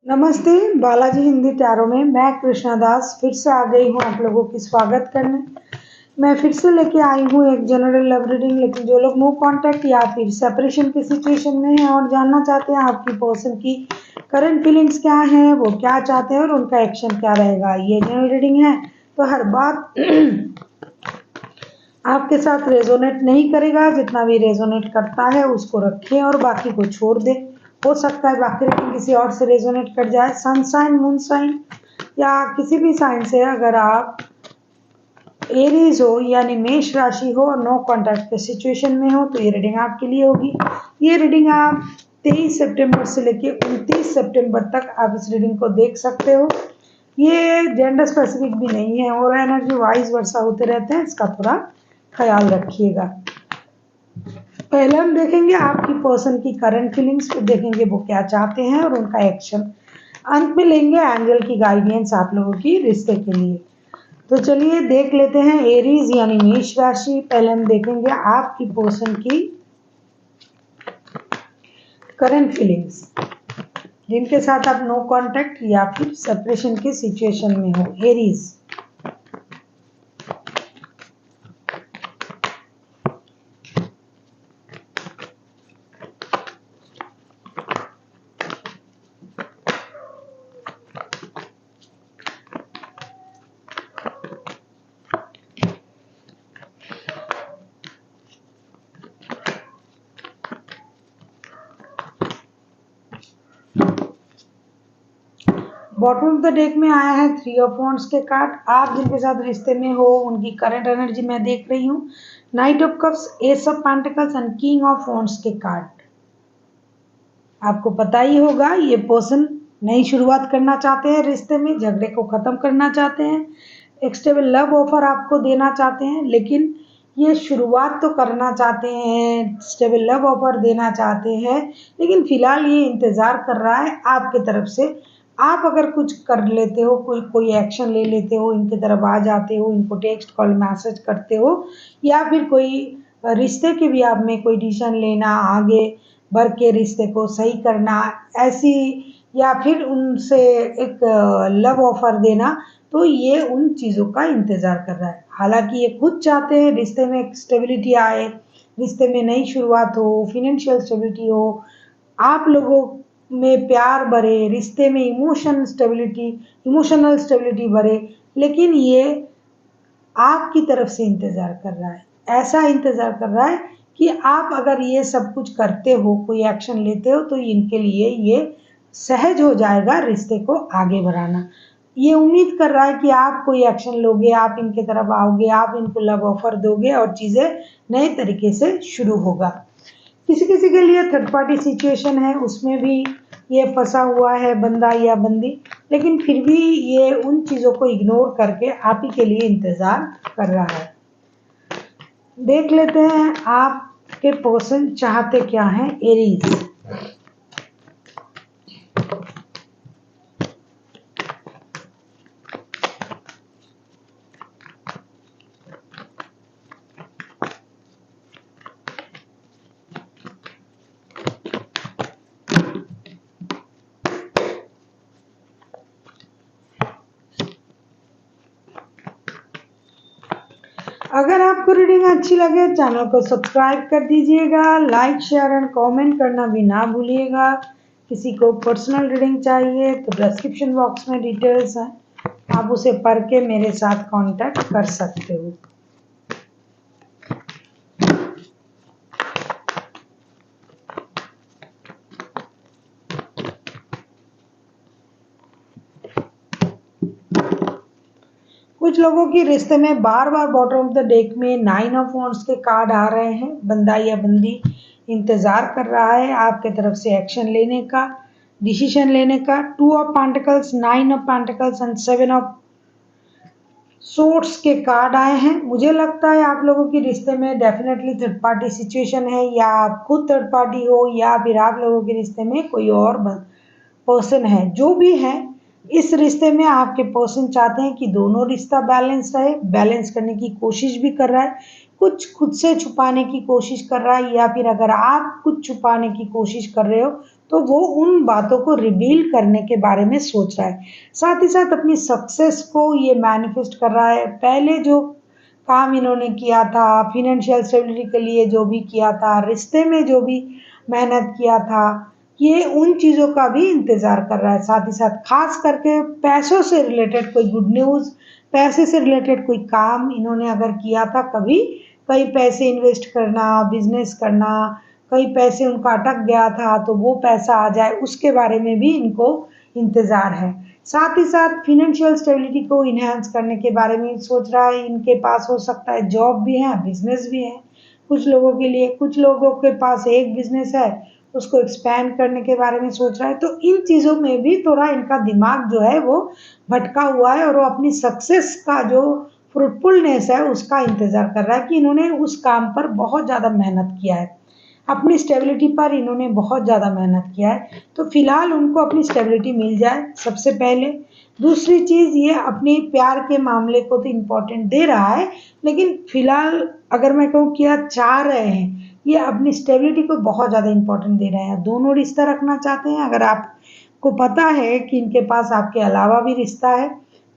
नमस्ते, बालाजी हिंदी टैरो में मैं कृष्णा दास फिर से आ गई हूँ आप लोगों की स्वागत करने। मैं फिर से लेके आई हूँ एक जनरल लव रीडिंग। लेकिन जो लोग नो कांटेक्ट या फिर सेपरेशन की सिचुएशन में हैं और जानना चाहते हैं आपकी पर्सन की करंट फीलिंग्स क्या हैं, वो क्या चाहते हैं और उनका एक्शन क्या रहेगा, ये जनरल रीडिंग है तो हर बात आपके साथ रेजोनेट नहीं करेगा। जितना भी रेजोनेट करता है उसको रखें और बाकी को छोड़ दें। हो सकता है बाकी रेडिंग किसी और से रेजोनेट कर जाए, सन साइन, मून साइन या किसी भी साइन से। अगर आप एरीज हो यानी मेष राशि हो और नो कॉन्टैक्ट के सिचुएशन में हो तो ये रीडिंग आपके लिए होगी। ये रीडिंग आप 23 सितंबर से लेकर 29 सितंबर तक आप इस रीडिंग को देख सकते हो। ये जेंडर स्पेसिफिक भी नहीं है और एनर्जी वाइज वर्षा होते रहते हैं, इसका थोड़ा ख्याल रखिएगा। पहले हम देखेंगे आपकी पर्सन की करंट फीलिंग्स, फिर देखेंगे वो क्या चाहते हैं और उनका एक्शन। अंत में लेंगे एंजल की गाइडेंस आप लोगों की रिश्ते के लिए। तो चलिए देख लेते हैं एरीज यानी मेष राशि। पहले हम देखेंगे आपकी पर्सन की करंट फीलिंग्स जिनके साथ आप नो कांटेक्ट या फिर सेपरेशन की सिचुएशन में हो। Aries, bottom of the deck में आया है 3 ऑफ वॉन्ड्स के कार्ड। आप जिनके साथ रिश्ते में हो उनकी करंट एनर्जी मैं देख रही हूँ। Night of cups, S of pentacles and king of wands के कार्ड। आपको पता ही होगा ये पर्सन नई शुरुआत करना चाहते हैं रिश्ते में, झगड़े को खत्म करना चाहते हैं, एक स्टेबल लव ऑफर आपको देना चाहते हैं। लेकिन ये शुरुआत तो करना चाहते हैं, स्टेबल लव ऑफर देना चाहते हैं, लेकिन फिलहाल ये इंतज़ार कर रहा है आपके तरफ से। आप अगर कुछ कर लेते हो, कोई एक्शन ले लेते हो, इनकी तरफ आ जाते हो, इनको टेक्स्ट कॉल मैसेज करते हो या फिर कोई रिश्ते के भी आप में कोई डिसीजन लेना, आगे बढ़ के रिश्ते को सही करना ऐसी, या फिर उनसे एक लव ऑफर देना, तो ये उन चीज़ों का इंतज़ार कर रहा है। हालांकि ये खुद चाहते हैं रिश्ते में एक स्टेबिलिटी आए, रिश्ते में नई शुरुआत हो, फिनेंशियल स्टेबिलिटी हो, आप लोगों में प्यार बढ़े, रिश्ते में इमोशनल स्टेबिलिटी बढ़े। लेकिन ये आपकी तरफ से इंतज़ार कर रहा है, ऐसा इंतज़ार कर रहा है कि आप अगर ये सब कुछ करते हो, कोई एक्शन लेते हो, तो इनके लिए ये सहज हो जाएगा रिश्ते को आगे बढ़ाना। ये उम्मीद कर रहा है कि आप कोई एक्शन लोगे, आप इनके तरफ आओगे, आप इनको लव ऑफर दोगे और चीज़ें नए तरीके से शुरू होगा। किसी किसी के लिए थर्ड पार्टी सिचुएशन है, उसमें भी ये फंसा हुआ है बंदा या बंदी, लेकिन फिर भी ये उन चीज़ों को इग्नोर करके आप ही के लिए इंतज़ार कर रहा है। देख लेते हैं आपके पर्सन चाहते क्या हैं। एरीज, अगर आपको रीडिंग अच्छी लगे चैनल को सब्सक्राइब कर दीजिएगा, लाइक शेयर एंड कमेंट करना भी ना भूलिएगा। किसी को पर्सनल रीडिंग चाहिए तो डिस्क्रिप्शन बॉक्स में डिटेल्स हैं, आप उसे पढ़ के मेरे साथ कांटेक्ट कर सकते हो। कुछ लोगों की रिश्ते में बार बार बॉटम ऑफ द डेक में 9 ऑफ वॉन्ड्स के कार्ड आ रहे हैं। बंदा या बंदी इंतजार कर रहा है आपके तरफ से एक्शन लेने का, डिसीजन लेने का। 2 of pentacles, 9 of pentacles and 7 of sorts के कार्ड आए हैं। मुझे लगता है आप लोगों के रिश्ते में डेफिनेटली थर्ड पार्टी सिचुएशन है, या आप खुद थर्ड पार्टी हो या फिर आप लोगों के रिश्ते में कोई और पर्सन है। जो भी है, इस रिश्ते में आपके पर्सन चाहते हैं कि दोनों रिश्ता बैलेंस रहे, बैलेंस करने की कोशिश भी कर रहा है। कुछ खुद से छुपाने की कोशिश कर रहा है, या फिर अगर आप कुछ छुपाने की कोशिश कर रहे हो तो वो उन बातों को रिवील करने के बारे में सोच रहा है। साथ ही साथ अपनी सक्सेस को ये मैनिफेस्ट कर रहा है। पहले जो काम इन्होंने किया था, फाइनेंशियल स्टेबिलिटी के लिए जो भी किया था, रिश्ते में जो भी मेहनत किया था, ये उन चीज़ों का भी इंतज़ार कर रहा है। साथ ही साथ खास करके पैसों से रिलेटेड कोई गुड न्यूज़, पैसे से रिलेटेड कोई काम इन्होंने अगर किया था कभी, कई पैसे इन्वेस्ट करना, बिजनेस करना, कई पैसे उनका अटक गया था तो वो पैसा आ जाए, उसके बारे में भी इनको इंतज़ार है। साथ ही साथ फाइनेंशियल स्टेबिलिटी को इन्हांस करने के बारे में सोच रहा है। इनके पास हो सकता है जॉब भी है, बिजनेस भी है कुछ लोगों के लिए, कुछ लोगों के पास एक बिजनेस है, उसको एक्सपैंड करने के बारे में सोच रहा है। तो इन चीज़ों में भी थोड़ा इनका दिमाग जो है वो भटका हुआ है और वो अपनी सक्सेस का जो फ्रूटफुलनेस है उसका इंतज़ार कर रहा है कि इन्होंने उस काम पर बहुत ज़्यादा मेहनत किया है, अपनी स्टेबिलिटी पर इन्होंने बहुत ज़्यादा मेहनत किया है। तो फिलहाल उनको अपनी स्टेबिलिटी मिल जाए सबसे पहले। दूसरी चीज़, ये अपने प्यार के मामले को तो इम्पोर्टेंट दे रहा है, लेकिन फिलहाल अगर मैं कहूँ क्या चाह रहे हैं, ये अपनी स्टेबिलिटी को बहुत ज़्यादा इम्पोर्टेंट दे रहे हैं। दोनों रिश्ता रखना चाहते हैं। अगर आपको पता है कि इनके पास आपके अलावा भी रिश्ता है,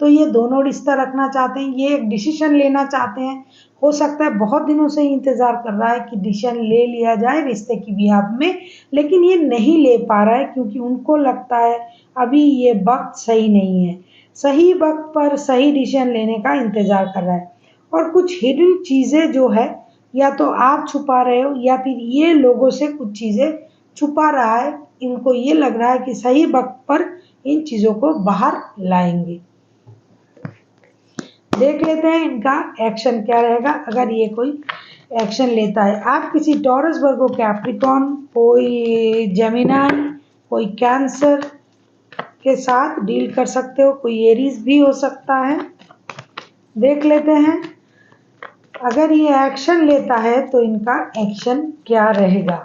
तो ये दोनों रिश्ता रखना चाहते हैं। ये एक डिसीजन लेना चाहते हैं। हो सकता है बहुत दिनों से इंतज़ार कर रहा है कि डिसीजन ले लिया जाए रिश्ते की बिहाफ में, लेकिन ये नहीं ले पा रहा है क्योंकि उनको लगता है अभी ये वक्त सही नहीं है। सही वक्त पर सही डिसीजन लेने का इंतज़ार कर रहा है। और कुछ हिडन चीज़ें जो है, या तो आप छुपा रहे हो या फिर ये लोगों से कुछ चीज़ें छुपा रहा है। इनको ये लग रहा है कि सही वक्त पर इन चीज़ों को बाहर लाएंगे। देख लेते हैं इनका एक्शन क्या रहेगा अगर ये कोई एक्शन लेता है। आप किसी टॉरस, वर्गो, कैप्रिकॉर्न, कोई जेमिनाई, कोई कैंसर के साथ डील कर सकते हो, कोई एरीज भी हो सकता है। देख लेते हैं अगर ये एक्शन लेता है तो इनका एक्शन क्या रहेगा।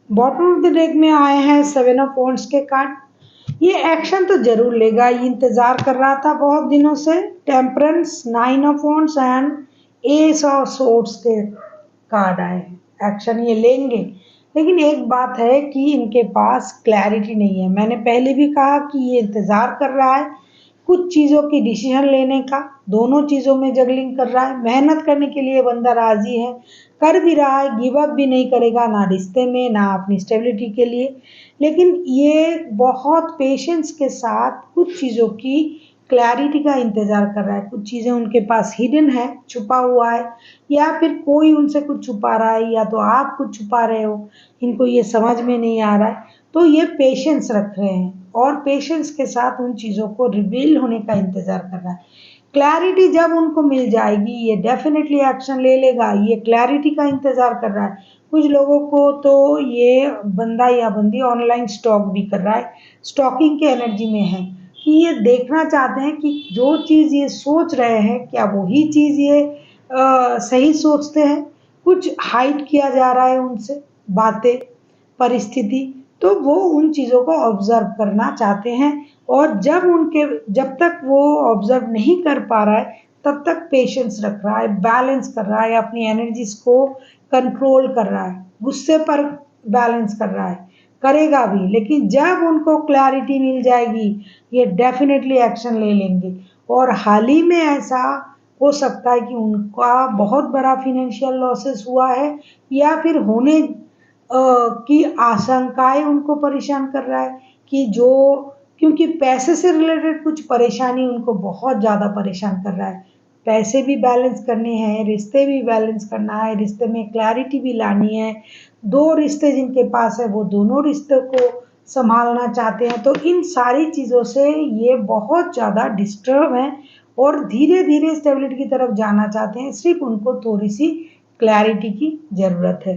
बॉटम ऑफ द डेक में आए हैं 7 ऑफ वॉन्ड्स के कार्ड। ये एक्शन तो जरूर लेगा, ये इंतजार कर रहा था बहुत दिनों से। Temperance, 9 of wands and S of swords के कार्ड आए हैं। एक्शन ये लेंगे, लेकिन एक बात है कि इनके पास क्लैरिटी नहीं है। मैंने पहले भी कहा कि ये इंतजार कर रहा है कुछ चीज़ों की डिसीजन लेने का, दोनों चीज़ों में जगलिंग कर रहा है। मेहनत करने के लिए बंदा राजी है, कर भी रहा है, गिव अप भी नहीं करेगा, ना रिश्ते में ना अपनी स्टेबिलिटी के लिए। लेकिन ये बहुत पेशेंस के साथ कुछ चीज़ों की क्लैरिटी का इंतज़ार कर रहा है। कुछ चीज़ें उनके पास हिडन है, छुपा हुआ है, या फिर कोई उनसे कुछ छुपा रहा है, या तो आप कुछ छुपा रहे हो, इनको ये समझ में नहीं आ रहा है। तो ये पेशेंस रख रहे हैं और पेशेंस के साथ उन चीज़ों को रिवील होने का इंतज़ार कर रहा है। क्लैरिटी जब उनको मिल जाएगी ये डेफिनेटली एक्शन ले लेगा। ये क्लैरिटी का इंतज़ार कर रहा है। कुछ लोगों को तो ये बंदा या बंदी ऑनलाइन स्टॉक भी कर रहा है, स्टॉकिंग की एनर्जी में है कि ये देखना चाहते हैं कि जो चीज़ ये सोच रहे हैं क्या वही चीज़ ये सही सोचते हैं। कुछ हाइड किया जा रहा है उनसे बातें, परिस्थिति, तो वो उन चीज़ों को ऑब्जर्व करना चाहते हैं। और जब तक वो ऑब्जर्व नहीं कर पा रहा है तब तक पेशेंस रख रहा है, बैलेंस कर रहा है, अपनी एनर्जीज को कंट्रोल कर रहा है, गुस्से पर बैलेंस कर रहा है, करेगा भी। लेकिन जब उनको क्लैरिटी मिल जाएगी ये डेफिनेटली एक्शन ले लेंगे। और हाल ही में ऐसा हो सकता है कि उनका बहुत बड़ा फाइनेंशियल लॉसेस हुआ है, या फिर होने की आशंकाएं उनको परेशान कर रहा है कि क्योंकि पैसे से रिलेटेड कुछ परेशानी उनको बहुत ज़्यादा परेशान कर रहा है। पैसे भी बैलेंस करने हैं, रिश्ते भी बैलेंस करना है, रिश्ते में क्लैरिटी भी लानी है। 2 रिश्ते जिनके पास है वो दोनों रिश्तों को संभालना चाहते हैं। तो इन सारी चीज़ों से ये बहुत ज़्यादा डिस्टर्ब हैं और धीरे-धीरे स्टेबिलिटी की तरफ जाना चाहते हैं। सिर्फ उनको थोड़ी-सी क्लैरिटी की ज़रूरत है।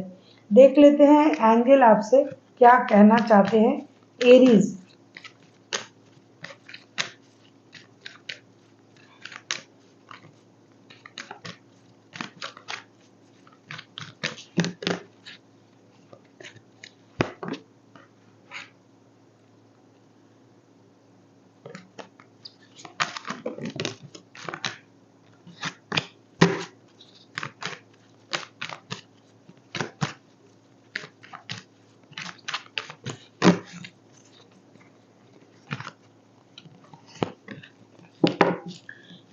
देख लेते हैं एंजल आपसे क्या कहना चाहते हैं एरीज।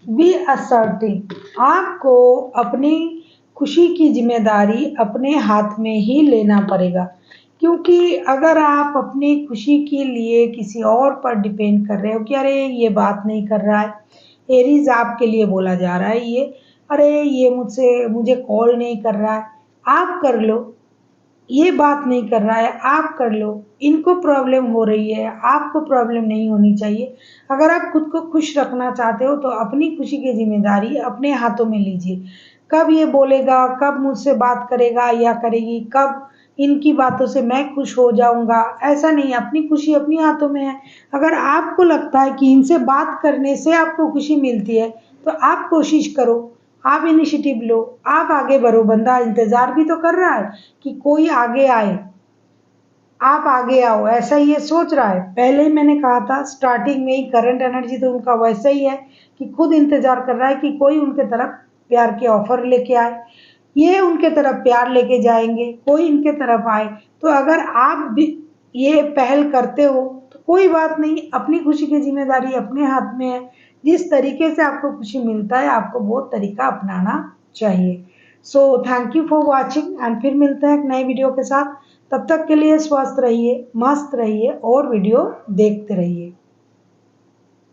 बी असर्टिव, आपको अपनी खुशी की जिम्मेदारी अपने हाथ में ही लेना पड़ेगा, क्योंकि अगर आप अपनी खुशी के लिए किसी और पर डिपेंड कर रहे हो कि अरे ये बात नहीं कर रहा है, एरीज आपके लिए बोला जा रहा है ये, अरे ये मुझे कॉल नहीं कर रहा है, आप कर लो, ये बात नहीं कर रहा है आप कर लो, इनको प्रॉब्लम हो रही है आपको प्रॉब्लम नहीं होनी चाहिए। अगर आप खुद को खुश रखना चाहते हो तो अपनी खुशी की जिम्मेदारी अपने हाथों में लीजिए। कब ये बोलेगा, कब मुझसे बात करेगा या करेगी, कब इनकी बातों से मैं खुश हो जाऊंगा, ऐसा नहीं, अपनी खुशी अपनी हाथों में है। अगर आपको लगता है कि इनसे बात करने से आपको खुशी मिलती है तो आप कोशिश करो, आप इनिशिएटिव लो, आप आगे बढ़ो। बंदा इंतजार भी तो कर रहा है कि कोई आगे आए, आप आगे आओ, ऐसा ये सोच रहा है। पहले ही मैंने कहा था स्टार्टिंग में ही, करंट एनर्जी तो उनका वैसा ही है कि खुद इंतजार कर रहा है कि कोई उनके तरफ प्यार के ऑफर लेके आए, ये उनके तरफ प्यार लेके जाएंगे, कोई इनके तरफ आए। तो अगर आप भी ये पहल करते हो तो कोई बात नहीं, अपनी खुशी की जिम्मेदारी अपने हाथ में है। जिस तरीके से आपको खुशी मिलता है आपको वो तरीका अपनाना चाहिए। So thank you for watching and फिर मिलते हैं एक नए वीडियो के साथ। तब तक के लिए स्वस्थ रहिए, मस्त रहिए और वीडियो देखते रहिए।